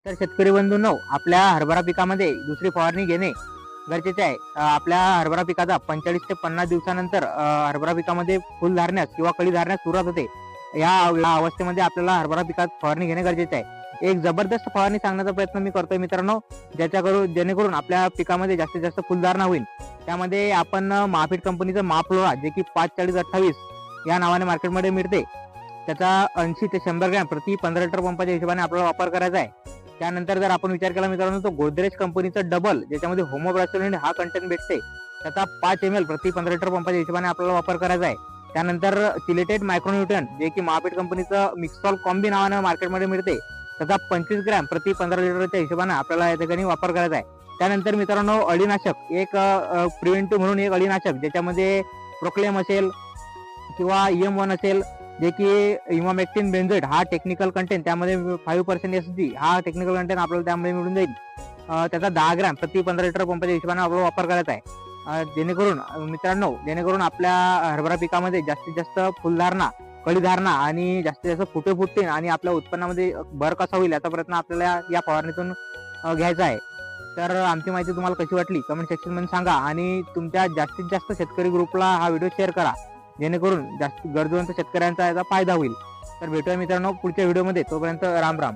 तर शेतकरी बंधूंनो, आपल्या हरभरा पिकामध्ये दुसरी फवारणी घेणे गरजेचे आहे. आपल्या हरभरा पिकाचा 45 ते 50 दिवसानंतर हरभरा पिकामध्ये फुल धरण्यास किंवा कळी धरण्यास सुरुवात होते. या अवस्थेमध्ये आपल्याला हरभरा पिकात फवारणी घेणे गरजेचे आहे. एक जबरदस्त फवारणी सांगण्याचा प्रयत्न मी करतोय मित्रांनो, जेणेकरून आपल्या पिकामध्ये जास्तीत जास्त फुलधारणा होईल. त्यामध्ये आपण महाफीड कंपनीचं महाफ्लोरा, जे की 54028 या नावाने मार्केटमध्ये मिळते, त्याचा 80 ते 100 ग्रॅम प्रति 15 लिटर पंपाच्या हिशोबाने आपल्याला वापर करायचा आहे. त्यानंतर जर आपण विचार केला मित्रांनो, तो गोदरेज कंपनीचं डबल, ज्याच्यामध्ये होमोब्रॅसिलिन हा कंटेंट भेटते, त्याचा 5 ml प्रति 15 लिटर पंपाच्या हिशोबाने आपल्याला वापर करायचा आहे. त्यानंतर सिलेटेड मायक्रोन्यूट्रन, जे की महाफीड कंपनीचं मिक्सॉल कॉम्बी नावानं मार्केटमध्ये मिळते, त्याचा 25 ग्रॅम प्रति 15 लिटरच्या हिशोबाने आपल्याला या ठिकाणी वापर करायचा आहे. त्यानंतर मित्रांनो, अळीनाशक एक प्रिव्हेंटिव्ह म्हणून एक अळीनाशक, ज्याच्यामध्ये प्रोक्लेम असेल किंवा EM1 असेल, जे की इमामेक्टिन बेन्झोएट हा टेक्निकल कंटेंट, त्यामध्ये 5% SG हा टेक्निकल कंटेंट आपल्याला त्यामध्ये मिळून जाईल. त्याचा 10 ग्रॅम प्रति 15 लिटर पंपाच्या हिशोबाने आपल्याला वापर करायचा आहे. जेणेकरून आपल्या हरभरा पिकामध्ये जास्तीत जास्त फुलधारणा, कळीधारणा आणि जास्तीत जास्त फुटे फुटतील आणि आपल्या उत्पन्नामध्ये भर कसा होईल याचा प्रयत्न आपल्याला या फवारणीतून घ्यायचा आहे. तर आमची माहिती तुम्हाला कशी वाटली कमेंट सेक्शनमध्ये सांगा आणि तुमच्या जास्तीत जास्त शेतकरी ग्रुपला हा व्हिडिओ शेअर करा, जेणेकरून जास्त गरजूवंत शेतकऱ्यांचा याचा फायदा होईल. तर भेटूया मित्रांनो पुढच्या व्हिडिओमध्ये. तोपर्यंत राम राम.